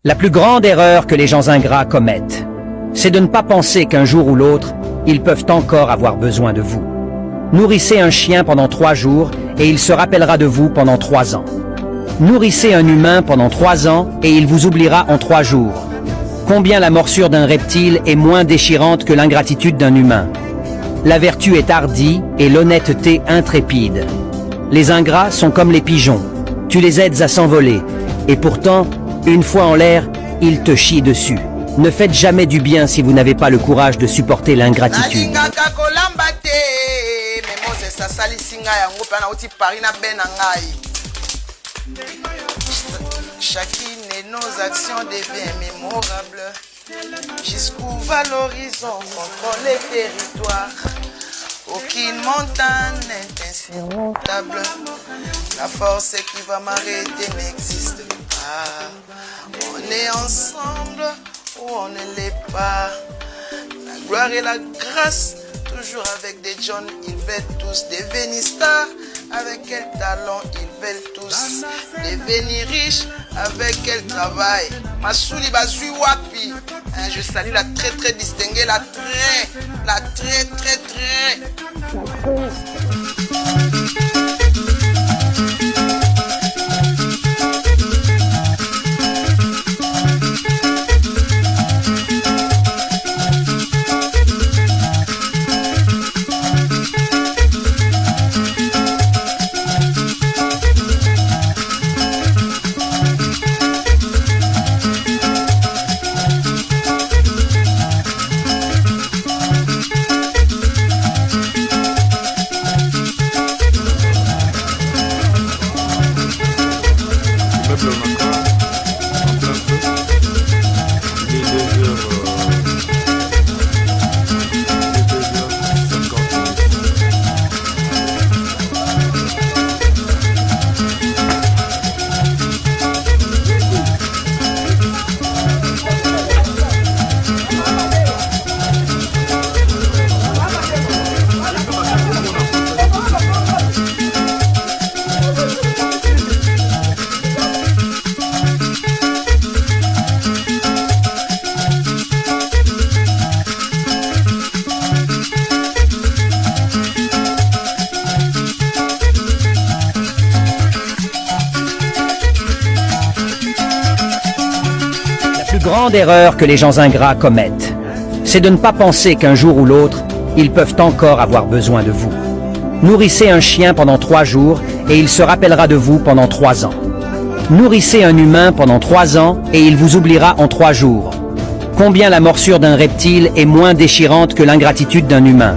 La plus grande erreur que les gens ingrats commettent, c'est de ne pas penser qu'un jour ou l'autre, ils peuvent encore avoir besoin de vous. Nourrissez un chien pendant 3 jours et il se rappellera de vous pendant 3 ans. Nourrissez un humain pendant 3 ans et il vous oubliera en 3 jours. Combien la morsure d'un reptile est moins déchirante que l'ingratitude d'un humain. La vertu est hardie et l'honnêteté intrépide. Les ingrats sont comme les pigeons. Tu les aides à s'envoler et pourtant, une fois en l'air, ils te chient dessus. Ne faites jamais du bien si vous n'avez pas le courage de supporter l'ingratitude. Chacune de nos actions devient mémorable. Jusqu'où va l'horizon contre les territoires. Aucune montagne n'est insurmontable. La force qui va m'arrêter n'existe pas. On est ensemble ou on ne l'est pas. La gloire et la grâce, toujours avec des John, ils veulent tous devenir stars. Avec quel talent ils veulent tous devenir riches. Avec quel travail. Masouli Bazui Wapi. Je salue la très distinguée, la très. La plus grande erreur que les gens ingrats commettent, c'est de ne pas penser qu'un jour ou l'autre, ils peuvent encore avoir besoin de vous. Nourrissez un chien pendant 3 jours et il se rappellera de vous pendant 3 ans. Nourrissez un humain pendant 3 ans et il vous oubliera en 3 jours. Combien la morsure d'un reptile est moins déchirante que l'ingratitude d'un humain.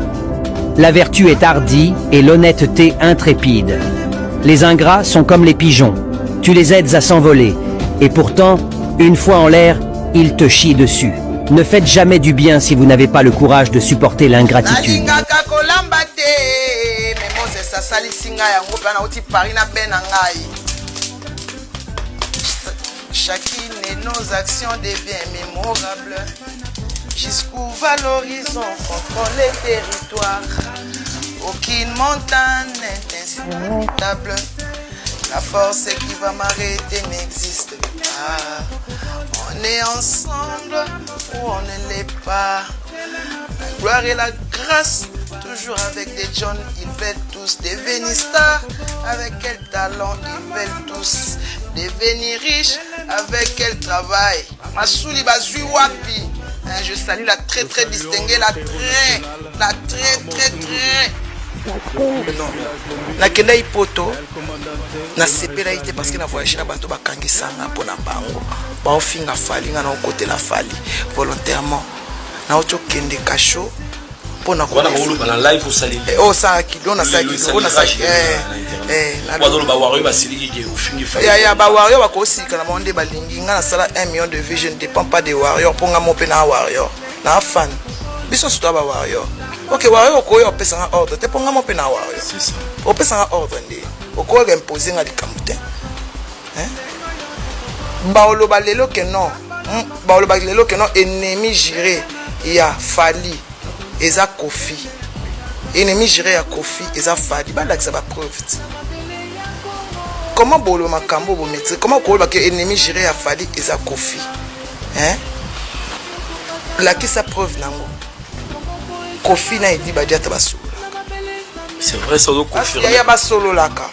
La vertu est hardie et l'honnêteté intrépide. Les ingrats sont comme les pigeons. Tu les aides à s'envoler et pourtant, une fois en l'air, ils te chient dessus. Ne faites jamais du bien si vous n'avez pas le courage de supporter l'ingratitude. Chacune de nos actions devient mémorable. Jusqu'où va l'horizon contre les territoires. Aucune montagne n'est insurmontable. La force qui va m'arrêter n'existe pas. On est ensemble ou on ne l'est pas. La gloire et la grâce, toujours avec des John, ils veulent tous devenir stars. Avec quel talent ils veulent tous devenir riches. Avec quel travail. Masouli Bazui Wapi. Je salue la très distinguée, la très. nakenda ipoto nasepela ite parce que na voyage na bato bakangisanga mpona bango baofinga fali nga na okotela fali volontairement na otokende kasho mpona wana baoluka na live osali osala kido na saki na saki bazolo bawario basiliki ke ofingi fali ya bawario bakosika na monde balingi nga na sala 1 million de vues, je ne dépends pas des warriors ponga mope na warrior na fan biso surtout ba warrior. Ok, warrior ko yo pesa nga ordre te ponga mope na warrior. C'est ça. O pesa nga ordre ndi. O ko ga imposer nga likamute. Baolo balelo ke non. Baolo balelo ke non ennemi juré ya Fali eza Kofi. Ennemi juré ya Kofi eza Fali. Ba lakisa ba preuve. comment bolo makambo bo maîtrise comment ko ba que ennemi géré a fallu eza Kofi hein la qui sa preuve nango Kofi na dit ba diata basolo c'est vrai ça doit confirmer il y a basolo laka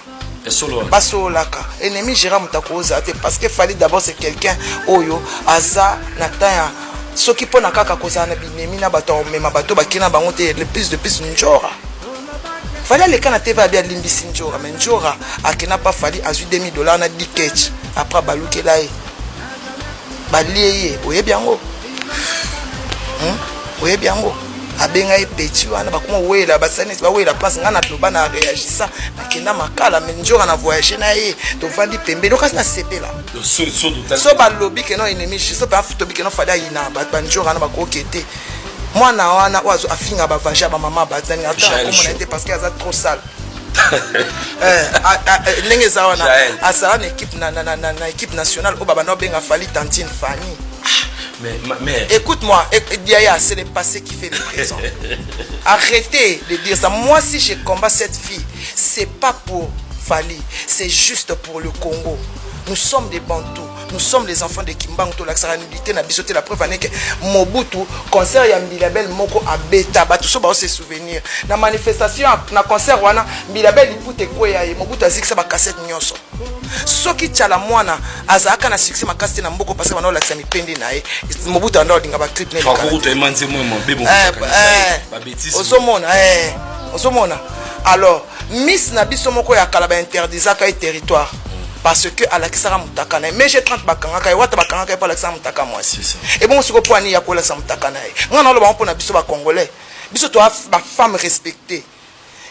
solo basolo laka ennemi géré mutakoza parce que fallait d'abord c'est quelqu'un oyo aza nataya soki pona kaka kozana binemi na bato mema bato bakina bango te le plus de plus njora fallait les kana TV bien limbisi njora mais njora akina pas fallu azu $2000 na 10 catch après balukela e baliye oye biango oye biango abenga e petit wana bakoma wela basani ba wela place ngana loba na réagissa nakenda makala mais njora na voyager na ye to vandi pembe lokasi na sepela so ba lobby que non ennemi so pas photo que non fallait ina ba njora na bakokete mwana wana oazo afinga ba vaja ba mama batani ata comme on était parce qu'elle est trop sale ndenge za wana asala na équipe na équipe nationale o baba no benga fali Tantine Fanny. Mais écoute-moi, Diaya, c'est le passé qui fait le présent. Arrêtez de dire ça. Moi, si je combats cette fille, c'est pas pour Fali, c'est juste pour le Congo. Nous sommes des Bantous, nous sommes les enfants de Kimbangu, la saranité, la bisoté, la preuve que Mobutu, concert Yambilabel Moko à Beta, tout ça, c'est souvenir. La manifestation, na concert wana, Bilabel Ipute Koya, Mobutu a dit que ça va casser Nyoso. Ce qui t'a la moine, Azaka na succès, ma casse na Mboko, parce que on a l'accès à mi pendi nae, Mobutu a dit que clip n'est pas. Osomona. Alors, Miss Nabiso Moko ya Kalaba interdisaka et territoire. Parce que à la Kisara Mutakana, mais j'ai 30 bakanga, et Wata bakanga, pas la Mutaka moi. Et bon, ce qu'on peut dire, il y a la Mutakana. On a le bon pour Nabiso Congolais. Biso toi, ma femme respectée.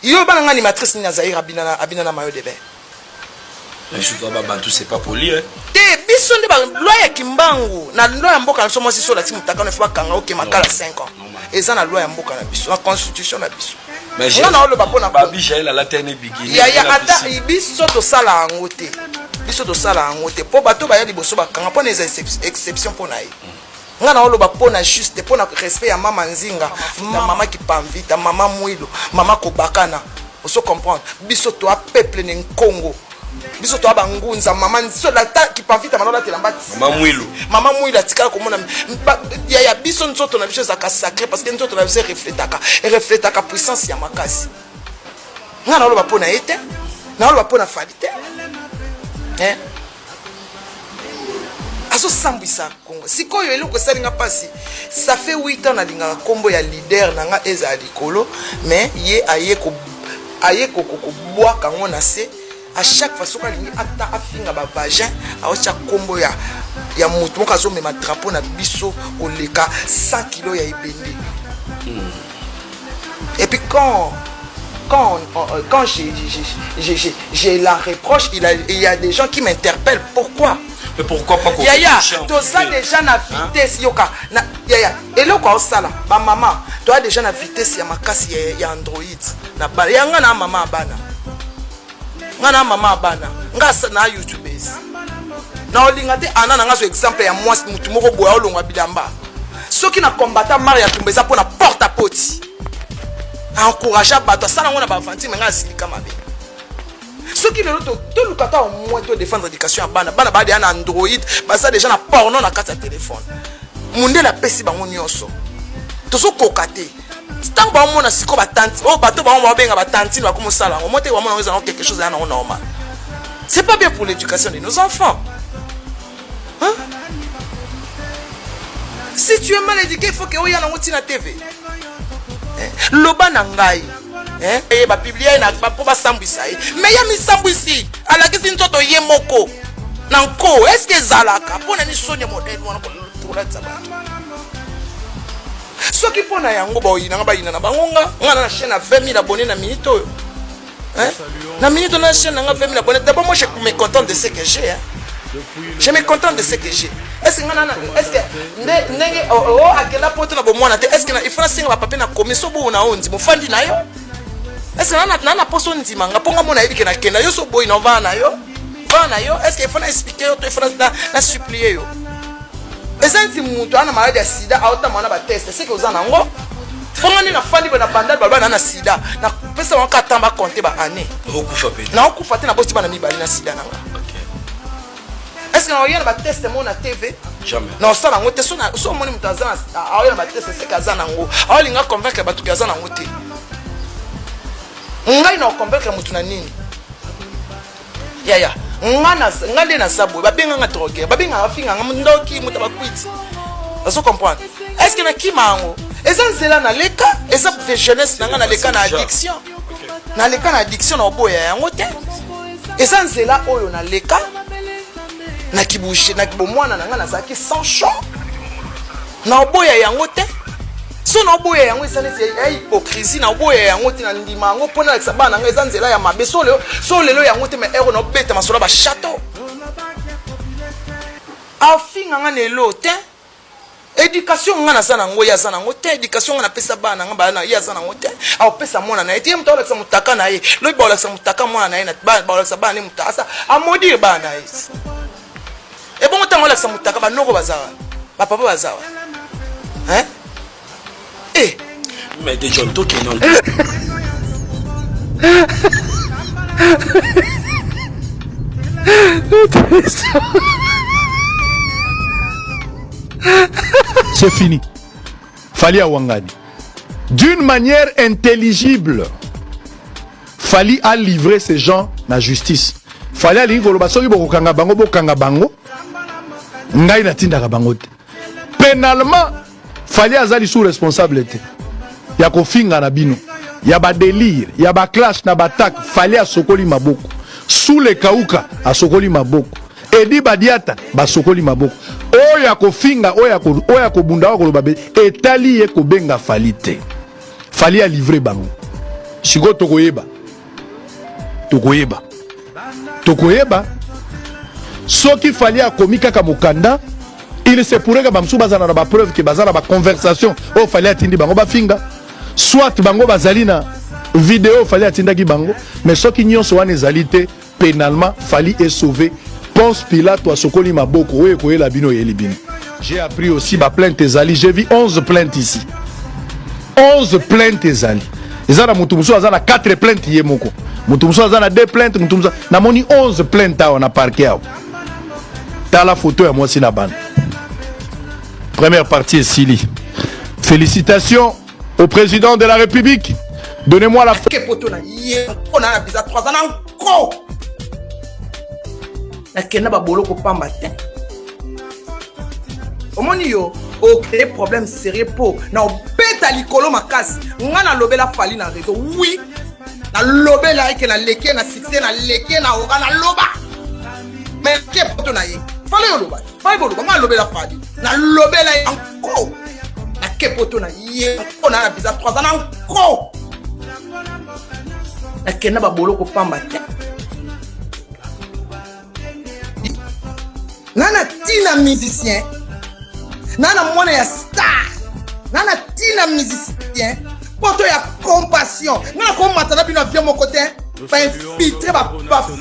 Il y a une animatrice Nazaïra Abinana Mayo de Bain. C'est pas poli, hein? Biso de loi ya Kimbangu, na loi ya Mboka, nous sommes aussi sur la Mutakana, il faut kanga, ok, makala 5 ans. Et ça, la loi ya Mboka, la constitution, la biso. Mais j'ai Babi Jaël à la terne bigini. Il y a ata biso to sala ngote. Biso to sala ngote. Po bato ba ya liboso ba kanga pona exception pona yi. Nga na oloba pona juste pona respect ya mama Nzinga, mama qui pamvita, mama Mwilo, mama Kobakana. Oso comprendre. Biso to a peuple ne Congo. Biso to ba ngunza mama so la ta qui pamvita manola telambati. Mama Mwilo. Mama Mwilo atikala komona ya biso nzoto na biso za ka sacré parce que nzoto na biso reflétaka puissance ya makasi. Nga na oloba pona ete, na oloba pona falite. Hein? Aso sambisa Congo. Sikoyo eloko salinga pasi. Ça fait 8 ans na linga kombo ya leader nanga eza likolo, mais ye aye ko bois kango na se. À chaque fois soka lingi ata afinga ba vagin, aocha kombo ya mutu moko azo mema drapeau na biso koleka 100 kg ya ibende. Et puis quand j'ai la reproche, il y a des gens qui m'interpellent. Pourquoi? Mais pourquoi pas qu'on Yaya, tu as déjà na vitesse yoka. Yaya, et là quoi ça là? Ba maman, tu as déjà na vitesse ya makasi ya Android. Na ba yanga na mama abana. Ngana mama abana. Ngasa na YouTube. Na olinga te anana ngaso exemple ya mwasi mutu moko boya olongwa bilamba. Soki na combattant Maria Tumbeza pour na porte à poti. Encourager bato ça na ba fanti menga silika mabe. Soki le to lukata au moins to défendre l'éducation à bana ba dia na Android, ba ça déjà na porno na carte téléphone. Munde la pesi bango nyonso. To so kokate. Tant ba mona siko ba tante, oh bato ba mo benga ba tante ba comme ça là. Au moins te ba mona ont quelque chose à normal. C'est pas bien pour l'éducation de nos enfants. Hein? Si tu es mal éduqué, il faut que oya na ngoti na TV. Loba na ngai. Eh ba publier na ba po ba sambisa. Mais ya mi sambisi. Ala kisi ntoto ye moko. Nanko, est-ce que zalaka pona ni sonye modèle wana ko tola tsabato. Soki pona yango ba oyina nga ba yina na bangonga, nga na chaîne à 20 000 abonnés na minute oyo. Hein? Na minute na chaîne nga 20 000 abonnés. D'abord moi je me contente de ce que j'ai hein. Je me contente de ce que j'ai. Est-ce que ndenge o akela poto na bomwana te est-ce que il faut singa ba papier na komiso bo na onzi mo fandi na yo. Est-ce que na poso ndima nga ponga mona yebike na kenda yo so boy na va na yo. Va na yo est-ce que il faut na expliquer yo to il faut na supplier yo. Ezanti muntu ana maladie ya sida auta mwana ba test c'est que ozana ngo. Ponga ni na fandi ba na bandal ba na sida na pesa on katamba compter ba année okufa pe na okufa te na bosi bana mibali na sida nanga est-ce que on y a ba test mon na TV jamais non ça nango te so moni mutazana a ya ba test c'est kazana ngo a linga convaincre ba tu kazana ngo te ngai na convaincre mutu na nini ya ngande na sabo ba benga nga droguer ba benga afinga nga ndoki muta ba quit aso comprendre est-ce que na kimango ezanzela na leka eza jeunesse nanga na leka na addiction na leka na addiction na boya yango te ezanzela oyo na leka na kibushi na kibomwana nanga na zaki sans chaud na boya yango te so na boya yango ezali ya hypocrisie na boya yango te na ndima yango pona avec sabana nanga ezanzela ya mabe so lelo yango te me ero no beta masola ba château afinga nga nelo te éducation nga na sana ngo ya sana ngo te éducation nga na pesa bana nga bana ya sana ngo te a pesa mona na eti mto la mutaka na ye lo ba la mutaka mona na ye na ba la bana ni mutasa a modi bana ye e bon tango la mutaka ba noko bazawa ba papa bazawa hein mais des gens to qui non c'est fini. Fali a Wangani. D'une manière intelligible, Fali a livré ces gens à la justice. Fali a livré bokanga bango. Ngai na tinda bango. Pénalement, Fali a zali sous responsabilité. Ya ko finga na bino. Ya ba délire, ya ba clash na batak, Fali a sokoli maboko. Sous les kauka a sokoli maboko. Edi badiata ba sokoli maboko. Oya ko finga oya ko bunda ko lobabe etali ye ko benga Fali te. Fali a livré bango. Siko tokoyeba. Soki Fali a komi kaka mokanda, il se pourrait que bamsou bazana na ba preuve que bazana ba conversation o Fali atindi bango ba finga. Soit bango bazali na vidéo Fali atindaki bango, mais soki nyonso wana ezali te pénalement Fali est sauvé. Ponce Pilate wa sokoli maboko oye koye la bino yeli bino. J'ai appris aussi ma plainte ezali, j'ai vu 11 plaintes ici. 11 plaintes ezali. Ezala mutumuso azana 4 plaintes yemoko. Mutumuso azana 2 plaintes, mutumuso na moni 11 plaintes awa na parquet awa. T'as la photo ya moi si na bande. Première partie est Sili. Félicitations au président de la République. Donnez-moi la photo na yé on a bizarre 3 ans encore. Na kena ba boloko pamba te omoni yo o créer problème sérieux po na beta likolo makasi ngana lobela Fali na réseau oui na lobela ke na leke na succès na leke na oga na loba mais ke poto na ye Fali yo loba Fali bolo ngana lobela Fali na lobela encore na ke poto na ye on a bizarre 3 ans encore na kena ba boloko pamba te nana tina musicien nana mwana ya star nana tina musicien poto ya compassion nana ko matana bino vient mon côté ba infiltrer ba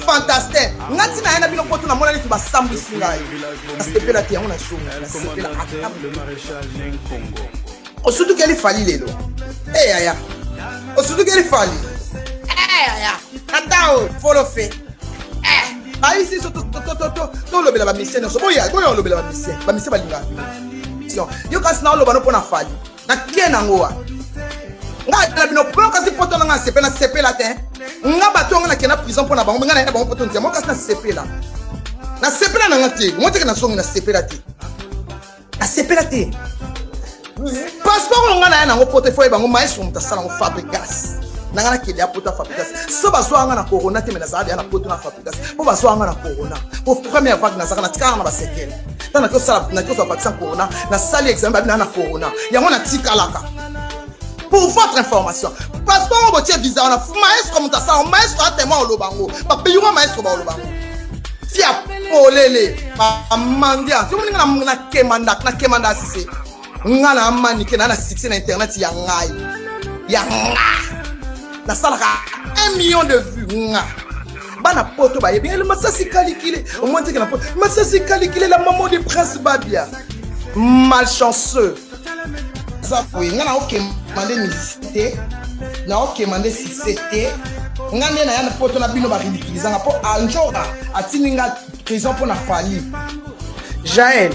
fantastique ngati na yana bino poto na mwana ni ba sambu singa asepela te on a show na sepela o surtout qu'elle Fali lelo aya o surtout qu'elle Fali aya atao follow fait aïe si to lobela ba mission so boya ko lobela ba mission balinga sinon yo kasina loba no pona Fali na kena ngoa nga bino pona kasi poto nga sepela te nga bato nga kena prison pona bango nga na bango poto ntia mo kasina sepela na ngati mo te na songi na sepela te passeport nga na ngo poto foi bango maestro mutasala ngo fabrikas nangana kele ya poto fabrikas so bazwa nga na corona te mena zaadi na poto na fabrikas po bazwa nga na corona po première vague na zakana tika na basekele tana ko sala na ko vaccin corona na sali examen na corona yango na tika laka pour votre information passeport bo tie visa na maestro mutasala maestro atema olobango ba peyuma maestro ba olobango fia polele ba mandia so muninga na kemanda sisi nga na amani ke na succès na internet ya ngai na salaka 1 million de vues nga bana poto ba yebi le masasi calculé au moins que na poto masasi calculé la maman du prince Babia malchanceux ça oui nga na OK mandé musicité na okemande succès te nga nde na yana poto na bino baridiculizanga mpo anjora atininga prison mpo na fali Jaël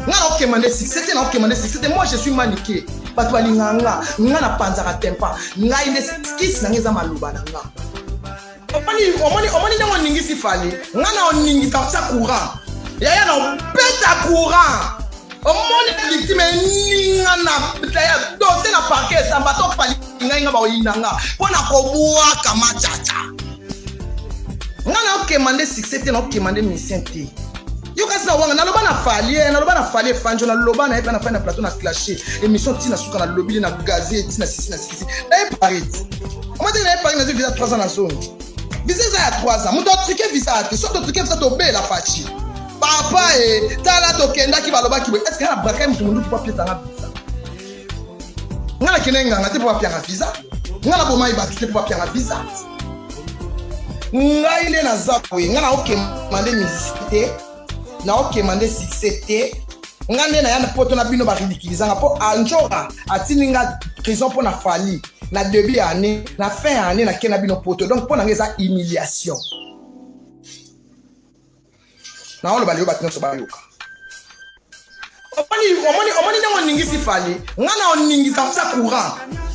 nga na okemande succès te na okemande succès te moi je suis maniqué bato balinganga nga na panzaka tempa ngai nde skisi nanga eza maloba na nga omoni ntango oningisi fali nga na oningisa sa courant yaya na opeta courant omoni victime eninga na dose na parke esamba to pali ngai nga baoyinanga mpo na kobwaka machacha nga na okemande succès te na okemande mission te yo kasi na wanga naloba na fali efanjo naloba na yepe na fai na plateau na clashe émission tina suka na lobili na gaze tina sisi na ye parite omate na ye parite na zo visa 3 ans na zone visa eza ya 3 ans moto atruke visa ate so totruke visa tobela faci papa tala tokendaki balobaki boye eske nga na braka moto monduki po apiesanga visa nga na kende nganga te po apianga visa nga na bomai batu te po apianga visa ngai le naza boye nga na okemande musicien te na okemande succès te nga nde na yana poto na bino baridiculizanga mpo anjora atininga prison mpo na fali na début ya année na fin ya année nake na bino poto donc mpo nanga eza humiliation na oloba leyo bato nyonso bayoka omoni ntango oningisi fali nga na oningisa sa courant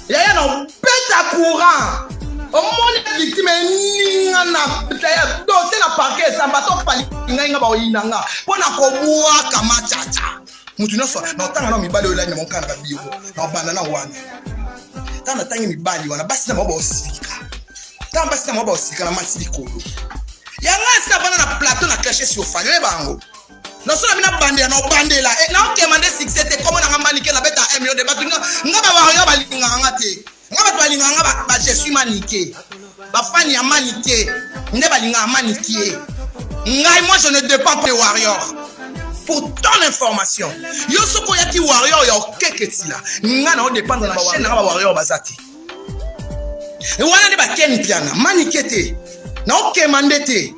yaya na opeta courant omoni victime eninga na dose na parke esamba to pali ngai nga baoyinanga mpo na kobwaka machacha mutu nyonso na otanga na mibali oyo laina monkana babiro na obanda na wana tanga natangi mibali wana basi na mwa baosika tanga basi na mwa baosika na mati likolo yanga esika bana na plateau na cache si ofali oye bango nasona bina bandela na obandela na okemande succès te komo na nga manike na beta 1 million de batu nga bawayo balinganga te nga bato balinganga ba je suis maniqué bafani ya maniqué nde balinganga maniqué ngai moi je ne dépends pas des warriors pour ton information yo soko yaki warrior ya okeketila nga na odépendre na ba chaîne na ba warrior bazati e wana nde bakeni pianga maniqué te na okemande te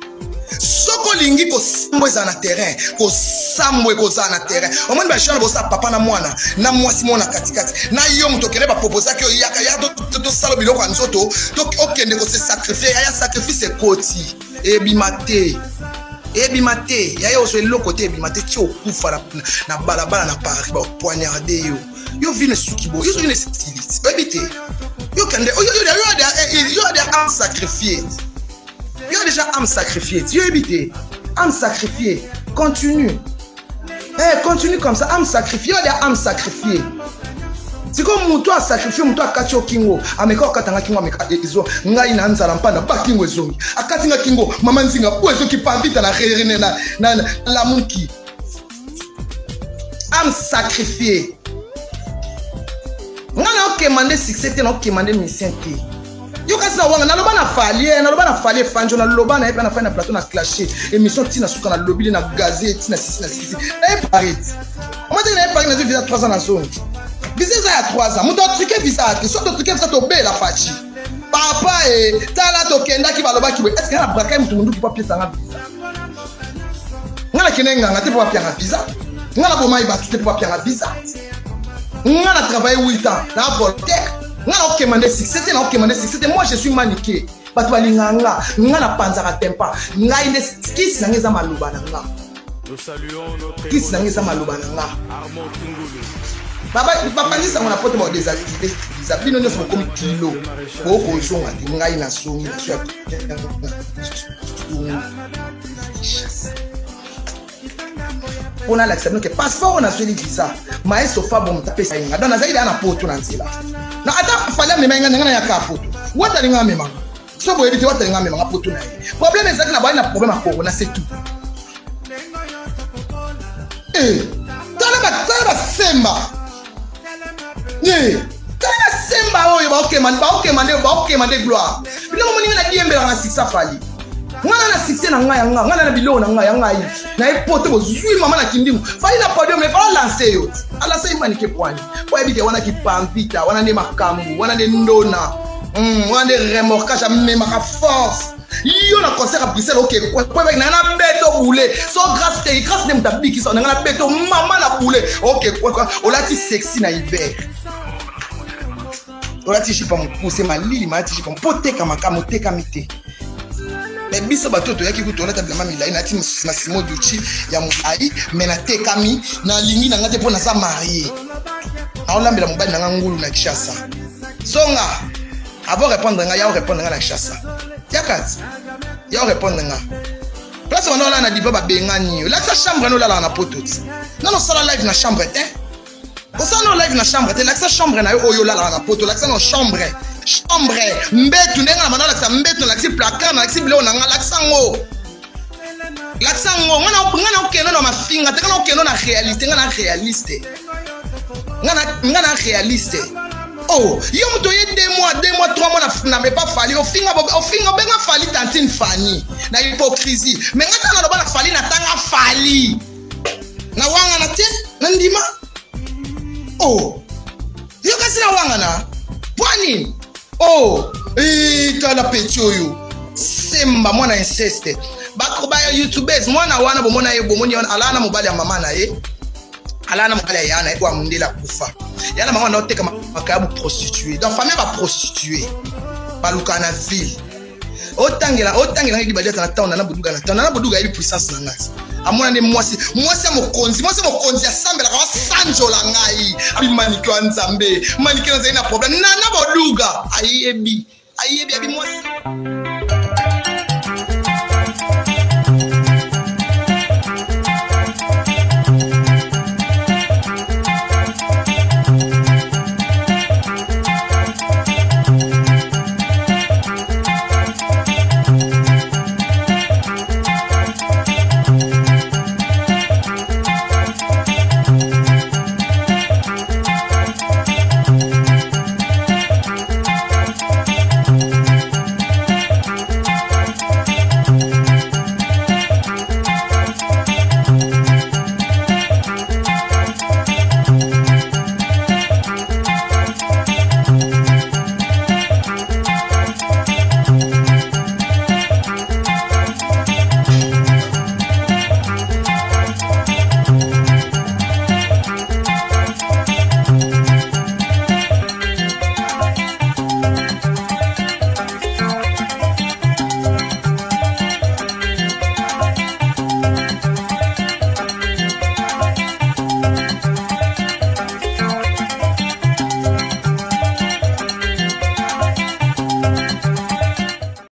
soko lingi kosambwe za na terrain kosambwe koza na terrain omoni ba shana bosa papa na mwana na mwasi mona katikati na yo muto kele ba proposer que yaka ya to salo biloko nzoto to okende ko se sacrifier ya sacrifice koti ebimate ya yo so le côté ebimate ti okufa na balabala na Paris ba poignarder yo vine sukibo yo vine styliste ebite yo kende yo de am sacrifier. Il y a déjà âme sacrifiée. Tu es évité. Âme sacrifiée. Continue. Continue comme ça. Âme sacrifiée. Il y a des âmes sacrifiées. C'est comme Moutou a sacrifié Moutou a Katio Kingo. Ameko Katanga Kingo Ameka Ezo. Ngai na Nzalampana ba Kingo Ezo. Akatinga Kingo. Maman Zinga. Pour Ezo qui parle vite à la rérine la monkey. Âme sacrifiée. On a demandé succès. On a demandé mission. Yo kasi na wanga naloba na fali fanjo na loba na yepe na fai na plateau na clashe émission tina suka na lobili na gaze tina sisi na ye parite omate na ye parite na zo visa 3 ans na zone visa eza ya 3 ans moto atruke visa ate so totruke visa tobela faci papa tala tokendaki balobaki boye eske nga na braka moto monduki po apiesanga visa nga na kende nganga te po apianga visa nga na bomai batu te po apianga visa nga na travaille 8 ans na voltaire nga okemande succès te na okemande succès te moi je suis maniqué bato balinganga nga na panzaka tempa ngai nde kisi nanga eza maloba na nga kisi nanga eza maloba na nga bapangisango na poto baodésactivé biza bino nyonso bokomi kilo bokozonga te ngai nasongi mpona alakisa bino ke passeport oyo nazweli visa maesofa bomoto apesa yenga donc nazali daa na poto na nzela na ata fali amema nga na yaka poto watalinga amemanga so boyebi te watalinga amemanga poto na ye problème ezalaki na bali na problème ya corona c'est tout tala basemba tala basemba oyo baokemande gloire biloko moninga na diembelaka na sikisa fali ngana na succès na ngai ngana na biloko na ngai na epote bozui mama na kindimu fali na podium mais fala lancer yo ala sai manike kwani kwa ebite wana kipambita wana ne makambu wana ne ndona wana ne remorquage même ma force yo na concert à Bruxelles OK kwa avec na beto boule so grâce de mtabiki so na beto mama na boule OK olati sexy na hiver olati jipa mopuse malili malati jipa mpoteka makamo teka mite mais biso bato toyaki kutu olata bilamba milai nati na simo duchi ya molai mais natekami nalingi nanga te mpo naza marie naolambela mobali nanga ngulu na Kinshasa songa avant répondre nga ya répondre nga na Kinshasa yakati ya répondre nga place on a na diva ba bengani la sa chambre no la na poto non sala live na chambre on sa no live na chambre la sa chambre na yo oyo la na poto la sa no chambre mbetu ndenga na manala sa mbetu na si placard na si bilo na nga la sango ngana okeno na mafinga te ngana okeno na réalité ngana réaliste ngana réaliste oh yo muto ye 2 mois 3 mois na me pas fallu au finga benga fali tantine fani na hypocrisie mais ngata na loba na fali na tanga fali na wanga na te na ndima oh yo kasi na wanga na pwani oh kala petio yo semba mwana inceste bakoba youtubers mwana wana bomona ye bomoni alana mobali ya mama na ye alana mobali ya yana kwa mundela kufa yana mama na oteka makabu prostituée dans famille ba prostituée baluka na ville otangela ngi bajata na town na buduga ili puissance na ngasi amona ne mwasi ya mokonzi ya sambela kwa sanjo la ngai abi maniki wa nzambe maniki na zaina problem na boduga ayebi abi mwasi